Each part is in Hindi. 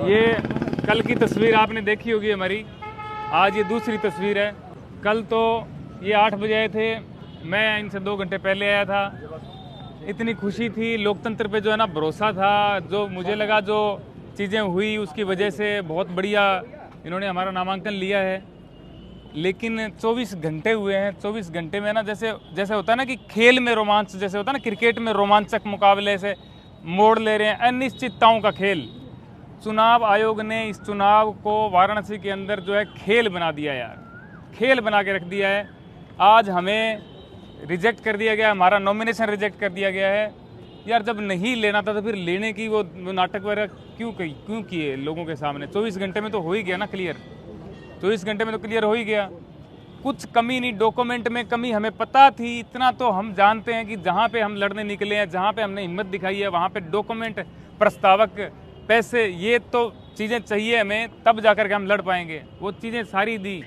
ये कल की तस्वीर आपने देखी होगी हमारी, आज ये दूसरी तस्वीर है। कल तो ये 8 बजे आए थे, मैं इनसे 2 घंटे पहले आया था। इतनी खुशी थी, लोकतंत्र पे जो है ना भरोसा था, जो मुझे लगा जो चीज़ें हुई उसकी वजह से बहुत बढ़िया इन्होंने हमारा नामांकन लिया है। लेकिन 24 घंटे हुए हैं, 24 घंटे में ना जैसे होता है ना कि खेल में रोमांच, जैसे होता है ना क्रिकेट में रोमांचक मुकाबले से मोड़ ले रहे हैं, अनिश्चितताओं का खेल। चुनाव आयोग ने इस चुनाव को वाराणसी के अंदर जो है खेल बना दिया यार, खेल बना के रख दिया है। आज हमें रिजेक्ट कर दिया गया, हमारा नॉमिनेशन रिजेक्ट कर दिया गया है। यार जब नहीं लेना था तो फिर लेने की वो नाटक वगैरह क्यों किए लोगों के सामने? 24 घंटे में तो हो ही गया ना क्लियर, 24 घंटे में तो क्लियर हो ही गया। कुछ कमी नहीं, डॉक्यूमेंट में कमी हमें पता थी, इतना तो हम जानते हैं कि जहाँ पे हम लड़ने निकले हैं, जहाँ पे हमने हिम्मत दिखाई है, वहाँ पे डॉक्यूमेंट, प्रस्तावक, पैसे, ये तो चीज़ें चाहिए हमें, तब जाकर के हम लड़ पाएंगे। वो चीज़ें सारी दी।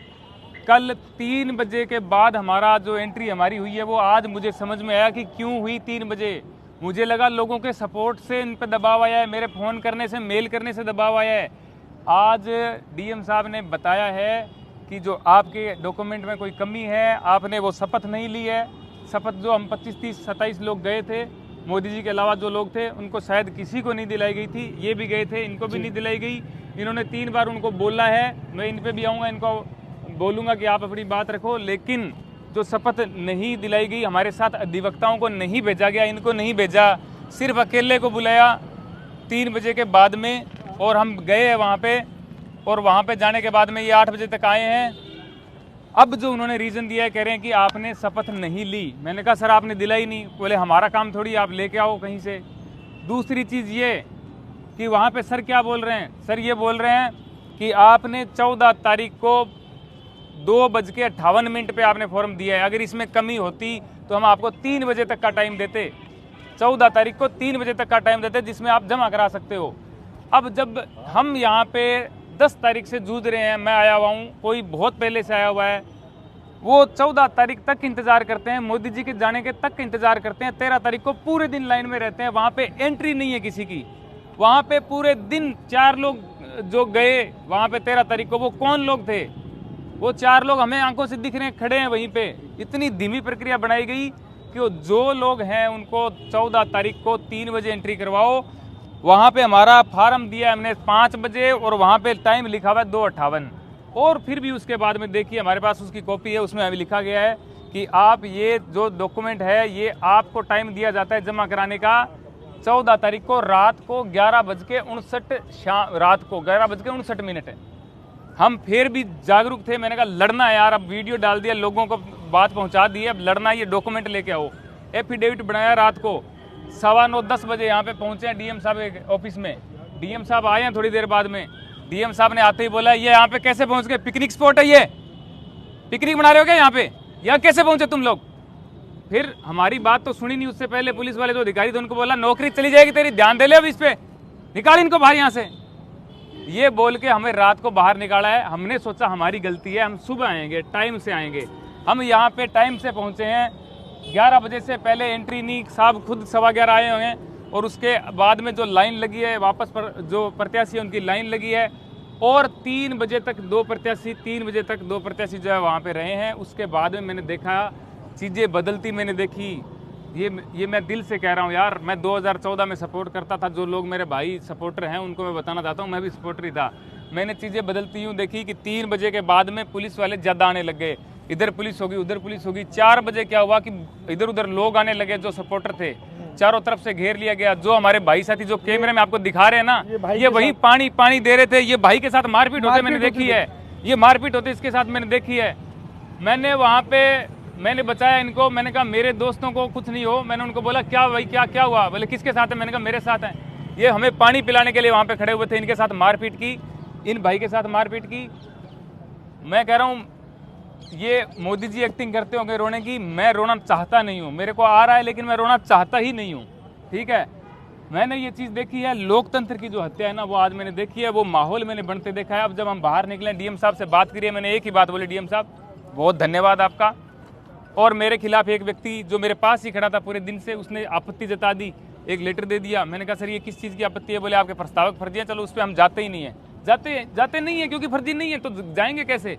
कल 3 बजे के बाद हमारा जो एंट्री हमारी हुई है वो आज मुझे समझ में आया कि क्यों हुई 3 बजे। मुझे लगा लोगों के सपोर्ट से इन पर दबाव आया है, मेरे फ़ोन करने से, मेल करने से दबाव आया है। आज डीएम साहब ने बताया है कि जो आपके डॉक्यूमेंट में कोई कमी है, आपने वो शपथ नहीं ली है। शपथ जो हम 25, 30, 27 लोग गए थे, मोदी जी के अलावा जो लोग थे, उनको शायद किसी को नहीं दिलाई गई थी। ये भी गए थे, इनको भी नहीं दिलाई गई। इन्होंने 3 बार उनको बोला है, मैं इन पे भी आऊँगा, इनको बोलूँगा कि आप अपनी बात रखो। लेकिन जो शपथ नहीं दिलाई गई, हमारे साथ अधिवक्ताओं को नहीं भेजा गया, इनको नहीं भेजा, सिर्फ अकेले को बुलाया 3 बजे के बाद में, और हम गए हैं वहाँ पे। और वहाँ पे जाने के बाद में ये 8 बजे तक आए हैं। अब जो उन्होंने रीज़न दिया है, कह रहे हैं कि आपने शपथ नहीं ली। मैंने कहा सर आपने दिलाई नहीं। बोले हमारा काम थोड़ी, आप लेके आओ कहीं से। दूसरी चीज़ ये कि वहाँ पे सर क्या बोल रहे हैं, सर ये बोल रहे हैं कि आपने 14 तारीख को 2:58 पे आपने फॉर्म दिया है। अगर इसमें कमी होती तो हम आपको 3 बजे तक का टाइम देते, 14 तारीख को 3 बजे तक का टाइम देते, जिसमें आप जमा करा सकते हो। अब जब हम यहाँ पे 10 तारीख से जूझ रहे हैं, मैं आया हुआ हूँ, कोई बहुत पहले से आया हुआ है, वो 14 तारीख तक इंतज़ार करते हैं, मोदी जी के जाने के तक इंतज़ार करते हैं। 13 तारीख को पूरे दिन लाइन में रहते हैं, वहाँ पे एंट्री नहीं है किसी की। वहाँ पे पूरे दिन 4 लोग जो गए वहाँ पे 13 तारीख को, वो कौन लोग थे? वो 4 लोग हमें आंखों से दिख रहे हैं, खड़े हैं वहीं पे। इतनी धीमी प्रक्रिया बनाई गई कि जो लोग हैं उनको 14 तारीख को 3 बजे एंट्री करवाओ। वहाँ पे हमारा फार्म दिया हमने 5 बजे और वहाँ पे टाइम लिखा हुआ है 2:58। और फिर भी उसके बाद में देखिए, हमारे पास उसकी कॉपी है, उसमें हमें लिखा गया है कि आप ये जो डॉक्यूमेंट है, ये आपको टाइम दिया जाता है जमा कराने का 14 तारीख को रात को 11:59, रात को 11:59 है। हम फिर भी जागरूक थे। मैंने कहा लड़ना है यार, अब वीडियो डाल दिया, लोगों को बात पहुंचा दी है, अब लड़ना, ये डॉक्यूमेंट लेके आओ। एफिडेविट बनाया रात को 9:15, 10 बजे यहाँ पे पहुंचे हैं डीएम साहब के ऑफिस में। डीएम साहब आए हैं थोड़ी देर बाद में। डीएम साहब ने आते ही बोला ये यहाँ पे कैसे पहुंच गए? पिकनिक स्पॉट है ये, पिकनिक बना रहे हो क्या यहाँ पे? यहाँ कैसे पहुंचे तुम लोग? फिर हमारी बात तो सुनी नहीं। उससे पहले पुलिस वाले जो अधिकारी थे उनको बोला नौकरी चली जाएगी तेरी, ध्यान दे ले अब इस पे, निकाल इनको बाहर यहाँ से। ये बोल के हमें रात को बाहर निकाला है। हमने सोचा हमारी गलती है, हम सुबह आएंगे, टाइम से आएंगे। हम यहाँ पे टाइम से पहुँचे हैं, 11 बजे से पहले एंट्री नहीं, साहब खुद 11:15 आए हुए हैं। और उसके बाद में जो लाइन लगी है वापस पर, जो प्रत्याशी उनकी लाइन लगी है, और 3 बजे तक 2 प्रत्याशी, 3 बजे तक 2 प्रत्याशी जो है वहाँ पे रहे हैं। उसके बाद में मैंने देखा चीज़ें बदलती, मैंने देखी। ये मैं दिल से कह रहा हूँ यार, मैं 2014 में सपोर्ट करता था। जो लोग मेरे भाई सपोर्टर हैं उनको मैं बताना चाहता हूँ, मैं भी सपोर्टर ही था। मैंने चीज़ें बदलती यूँ देखी कि 3 बजे के बाद में पुलिस वाले ज़्यादा आने लग गए, इधर पुलिस होगी, उधर पुलिस होगी। 4 बजे क्या हुआ कि इधर उधर लोग आने लगे, जो सपोर्टर थे, चारों तरफ से घेर लिया गया। जो हमारे भाई साथी जो कैमरे में आपको दिखा रहे हैं ना, ये वही पानी दे रहे थे। ये भाई के साथ मारपीट होते मैंने देखी है, ये मारपीट होते इसके साथ मैंने देखी है। मैंने वहाँ पे मैंने बचाया इनको। मैंने कहा मेरे दोस्तों को कुछ नहीं हो। मैंने उनको बोला क्या भाई क्या हुआ? बोले किसके साथ है? मैंने कहा मेरे साथ है। ये हमें पानी पिलाने के लिए वहाँ पे खड़े हुए थे, इनके साथ मारपीट की, इन भाई के साथ मारपीट की। मैं कह रहा हूँ ये मोदी जी एक्टिंग करते होंगे रोने की, मैं रोना चाहता नहीं हूँ। मेरे को आ रहा है लेकिन मैं रोना चाहता ही नहीं हूँ, ठीक है। मैंने ये चीज़ देखी है, लोकतंत्र की जो हत्या है ना, वो आज मैंने देखी है। वो माहौल मैंने बनते देखा है। अब जब हम बाहर निकले, डीएम साहब से बात करिए, मैंने एक ही बात बोली, डीएम साहब बहुत धन्यवाद आपका। और मेरे खिलाफ एक व्यक्ति जो मेरे पास ही खड़ा था पूरे दिन से, उसने आपत्ति जता दी एक लेटर दे दिया। मैंने कहा सर ये किस चीज़ की आपत्ति है? बोले आपके प्रस्तावक फर्जी है, चलो उस पर हम जाते ही नहीं है। जाते नहीं है क्योंकि फर्जी नहीं है तो जाएंगे कैसे?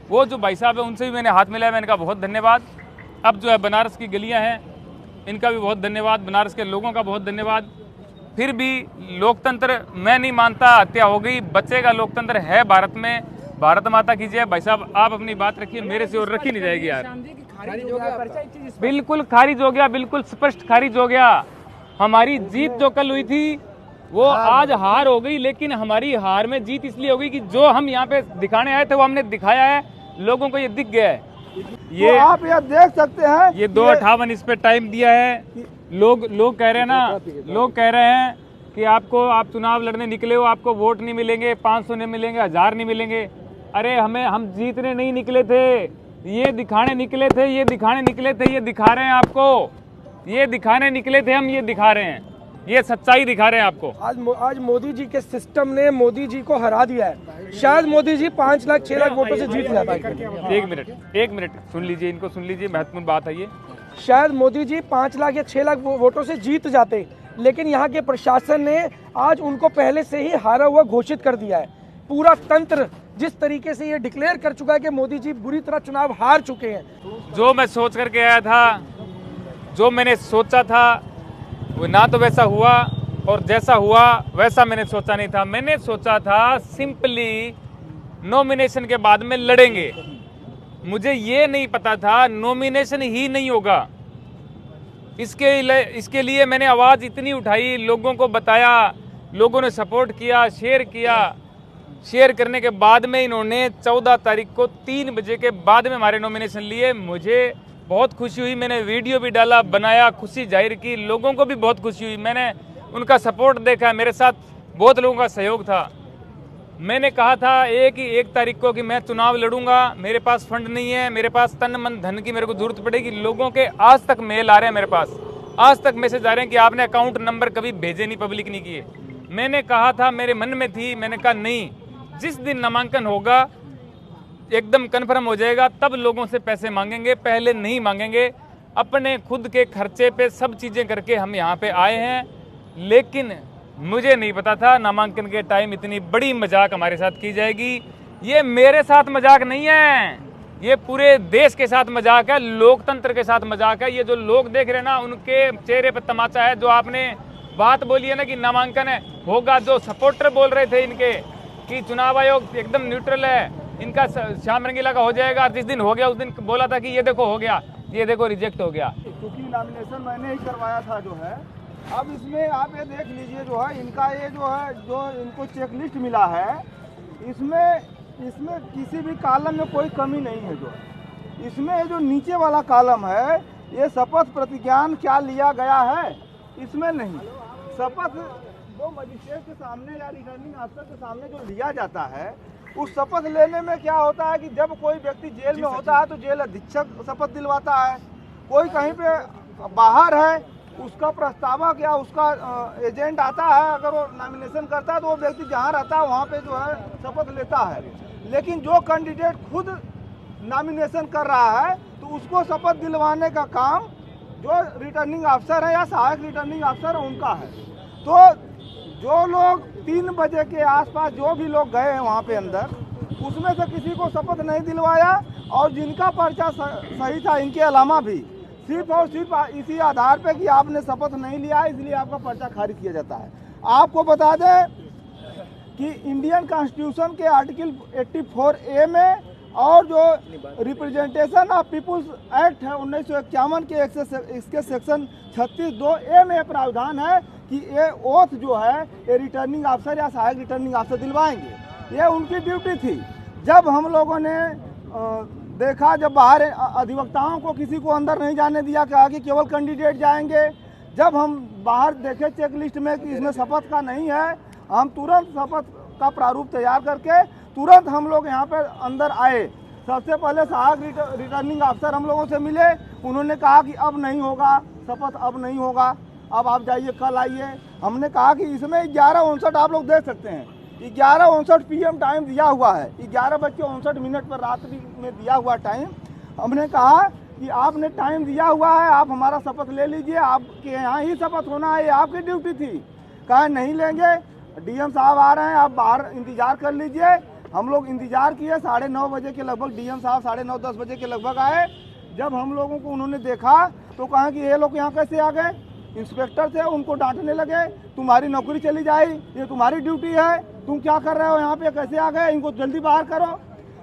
वो जो भाई साहब है उनसे भी मैंने हाथ मिलाया, मैंने कहा बहुत धन्यवाद। अब जो है बनारस की गलियाँ हैं इनका भी बहुत धन्यवाद, बनारस के लोगों का बहुत धन्यवाद। फिर भी लोकतंत्र मैं नहीं मानता, हत्या हो गई, बचेगा लोकतंत्र है भारत में। भारत माता की जय। भाई साहब आप अपनी बात रखिए, मेरे से और रखी नहीं जाएगी यार। बिल्कुल खारिज हो गया, बिल्कुल स्पष्ट खारिज हो गया। हमारी जीत जो कल हुई थी वो आज हार हो गई, लेकिन हमारी हार में जीत इसलिए हो गई कि जो हम यहाँ पे दिखाने आए थे वो हमने दिखाया है, लोगों को ये दिख गया है। ये तो आप यहाँ देख सकते हैं ये 2:58 इस पे टाइम दिया है। लोग कह रहे हैं ना, लोग कह रहे हैं कि आप चुनाव लड़ने निकले हो, आपको वोट नहीं मिलेंगे, 500 नहीं मिलेंगे, 1000 नहीं मिलेंगे। अरे हम जीतने नहीं निकले थे, ये दिखाने निकले थे, ये दिखाने निकले थे, ये दिखा रहे हैं आपको, ये दिखाने निकले थे हम, ये दिखा रहे हैं, ये सच्चाई दिखा रहे हैं आपको। आज मोदी जी के सिस्टम ने मोदी जी को हरा दिया है। शायद मोदी जी 5 लाख 6 लाख वोटों से जीत जाता है। एक मिनट सुन लीजिए, इनको सुन लीजिए, महत्वपूर्ण बात है ये। शायद मोदी जी 5 लाख या 6 लाख वोटों से जीत जाते, लेकिन यहाँ के प्रशासन ने आज उनको पहले से ही हारा हुआ घोषित कर दिया है। पूरा तंत्र जिस तरीके से ये डिक्लेयर कर चुका है कि मोदी जी बुरी तरह चुनाव हार चुके हैं। जो मैं सोच करके आया था, जो मैंने सोचा था वो ना तो वैसा हुआ, और जैसा हुआ वैसा मैंने सोचा नहीं था। मैंने सोचा था सिंपली नॉमिनेशन के बाद में लड़ेंगे। मुझे ये नहीं पता था नॉमिनेशन ही नहीं होगा। इसके लिए मैंने आवाज़ इतनी उठाई, लोगों को बताया, लोगों ने सपोर्ट किया, शेयर किया। शेयर करने के बाद में इन्होंने 14 तारीख को 3 बजे के बाद में हमारे नॉमिनेशन लिए। मुझे बहुत खुशी हुई, मैंने वीडियो भी डाला, बनाया, खुशी जाहिर की, लोगों को भी बहुत खुशी हुई। मैंने उनका सपोर्ट देखा, मेरे साथ बहुत लोगों का सहयोग था। मैंने कहा था 1 तारीख को कि मैं चुनाव लड़ूंगा, मेरे पास फंड नहीं है, मेरे पास तन मन धन की मेरे को जरूरत पड़ेगी। लोगों के आज तक मेल आ रहे हैं मेरे पास, आज तक मैसेज आ रहे हैं कि आपने अकाउंट नंबर कभी भेजे नहीं, पब्लिक नहीं किए। मैंने कहा था, मेरे मन में थी, मैंने कहा नहीं, जिस दिन नामांकन होगा एकदम कन्फर्म हो जाएगा तब लोगों से पैसे मांगेंगे, पहले नहीं मांगेंगे। अपने खुद के खर्चे पे सब चीज़ें करके हम यहाँ पे आए हैं, लेकिन मुझे नहीं पता था नामांकन के टाइम इतनी बड़ी मजाक हमारे साथ की जाएगी। ये मेरे साथ मजाक नहीं है, ये पूरे देश के साथ मजाक है, लोकतंत्र के साथ मजाक है। ये जो लोग देख रहे हैं ना, उनके चेहरे पर तमाचा है। जो आपने बात बोली है ना कि नामांकन है होगा, जो सपोर्टर बोल रहे थे इनके कि चुनाव आयोग एकदम न्यूट्रल है, इनका श्याम रंगीला का हो जाएगा, जिस दिन हो गया उस दिन बोला था कि ये देखो हो गया, ये देखो रिजेक्ट हो गया। क्योंकि नॉमिनेशन मैंने ही करवाया था जो है। अब इसमें आप ये देख लीजिए जो है इनका ये जो है जो इनको चेकलिस्ट मिला है, इसमें किसी भी कॉलम में कोई कमी नहीं है। जो इसमें जो नीचे वाला कॉलम है, ये शपथ प्रतिज्ञान क्या लिया गया है, इसमें नहीं। शपथ जो मजिस्ट्रेट के सामने या रिटर्निंग अफसर के सामने जो लिया जाता है, उस शपथ लेने में क्या होता है कि जब कोई व्यक्ति जेल में होता है तो जेल अधीक्षक शपथ दिलवाता है। कोई कहीं पे बाहर है, उसका प्रस्तावक या उसका एजेंट आता है, अगर वो नॉमिनेशन करता है तो वो व्यक्ति जहाँ रहता है वहाँ पे जो है शपथ लेता है। लेकिन जो कैंडिडेट खुद नॉमिनेशन कर रहा है तो उसको शपथ दिलवाने का काम जो रिटर्निंग अफसर है या सहायक रिटर्निंग अफसर है उनका है। तो जो लोग 3 बजे के आसपास जो भी लोग गए हैं वहाँ पे अंदर, उसमें से किसी को शपथ नहीं दिलवाया, और जिनका पर्चा सही था इनके अलावा भी सिर्फ और सिर्फ इसी आधार पे कि आपने शपथ नहीं लिया इसलिए आपका पर्चा खारिज किया जाता है। आपको बता दें कि इंडियन कॉन्स्टिट्यूशन के आर्टिकल 84A में और जो रिप्रेजेंटेशन ऑफ पीपुल्स एक्ट है 1951 के इसके सेक्शन 36(2)A में प्रावधान है कि ये ओथ जो है ये रिटर्निंग अफसर या सहायक रिटर्निंग अफसर दिलवाएंगे। ये उनकी ड्यूटी थी। जब हम लोगों ने देखा, जब बाहर अधिवक्ताओं को किसी को अंदर नहीं जाने दिया, कहा कि केवल कैंडिडेट जाएंगे, जब हम बाहर देखे चेक लिस्ट में कि इसमें शपथ का नहीं है, हम तुरंत शपथ का प्रारूप तैयार करके तुरंत हम लोग यहाँ पर अंदर आए। सबसे पहले सहायक रिटर्निंग अफसर हम लोगों से मिले, उन्होंने कहा कि अब नहीं होगा शपथ, अब नहीं होगा, अब आप जाइए, कल आइए। हमने कहा कि इसमें 11:59 आप लोग देख सकते हैं, 11:59 PM टाइम दिया हुआ है, 11:59 पर रात्रि में दिया हुआ टाइम। हमने कहा कि आपने टाइम दिया हुआ है, आप हमारा शपथ ले लीजिए, आपके यहाँ ही शपथ होना है, ये आपकी ड्यूटी थी। कहा नहीं लेंगे, डीएम साहब आ रहे हैं, आप बाहर इंतजार कर लीजिए। हम लोग इंतजार किए, 9:30 बजे के लगभग डीएम साहब 9:30-10 बजे के लगभग आए। जब हम लोगों को उन्होंने देखा तो कहा कि ये लोग यहाँ कैसे आ गए। इंस्पेक्टर थे, उनको डांटने लगे, तुम्हारी नौकरी चली जाए, ये तुम्हारी ड्यूटी है, तुम क्या कर रहे हो यहाँ पे, कैसे आ गए, इनको जल्दी बाहर करो।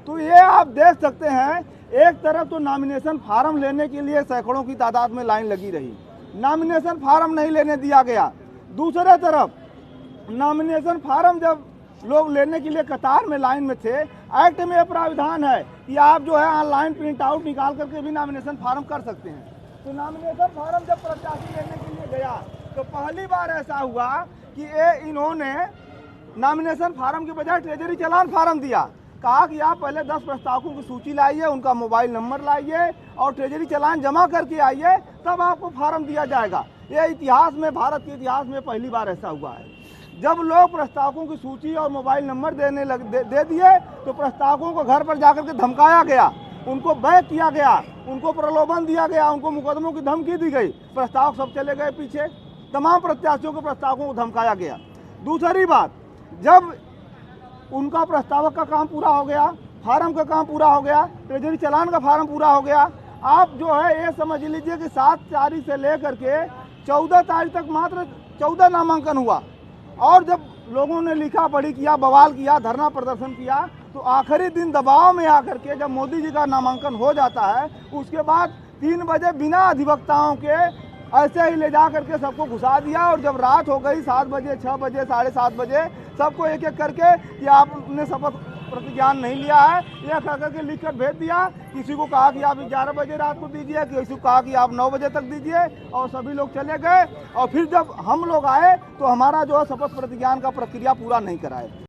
तो ये आप देख सकते हैं, एक तरफ तो नॉमिनेशन फार्म लेने के लिए सैकड़ों की तादाद में लाइन लगी रही, नॉमिनेशन फार्म नहीं लेने दिया गया। दूसरे तरफ नॉमिनेशन फार्म जब लोग लेने के लिए कतार में लाइन में थे, एक्ट में प्राविधान है कि आप जो है ऑनलाइन प्रिंट आउट निकाल करके भी नॉमिनेशन फार्म कर सकते हैं। तो नॉमिनेशन फार्म जब प्रत्याशी लेने के लिए गया तो पहली बार ऐसा हुआ कि इन्होंने नॉमिनेशन फार्म के बजाय ट्रेजरी चालान फार्म दिया। कहा कि आप पहले 10 प्रस्तावकों की सूची लाइए, उनका मोबाइल नंबर लाइए और ट्रेजरी चालान जमा करके आइए, तब आपको फार्म दिया जाएगा। ये इतिहास में, भारत के इतिहास में पहली बार ऐसा हुआ है। जब लोग प्रस्तावकों की सूची और मोबाइल नंबर दे दिए तो प्रस्तावकों को घर पर जाकर के धमकाया गया, उनको बैक किया गया, उनको प्रलोभन दिया गया, उनको मुकदमों की धमकी दी गई। प्रस्तावक सब चले गए पीछे, तमाम प्रत्याशियों के प्रस्तावकों को धमकाया गया। दूसरी बात, जब उनका प्रस्तावक का काम पूरा हो गया, फार्म का काम पूरा हो गया, ट्रेजरी चालान का फार्म पूरा हो गया, आप जो है ये समझ लीजिए कि 7 तारीख से लेकर के 14 तारीख तक मात्र 14 नामांकन हुआ। और जब लोगों ने लिखा पढ़ी किया, बवाल किया, धरना प्रदर्शन किया, तो आखिरी दिन दबाव में आकर के जब मोदी जी का नामांकन हो जाता है, उसके बाद 3 बजे बिना अधिवक्ताओं के ऐसे ही ले जा करके सबको घुसा दिया। और जब रात हो गई 7 बजे, 6 बजे, 7:30 बजे, सबको एक एक करके कि आपने शपथ प्रतिज्ञान नहीं लिया है, यह कह करके लिख कर भेज दिया। किसी को कहा कि आप 11 बजे रात को दीजिए, किसी को कहा कि आप 9 बजे तक दीजिए, और सभी लोग चले गए। और फिर जब हम लोग आए तो हमारा जो है शपथ प्रतिज्ञान का प्रक्रिया पूरा नहीं कराए।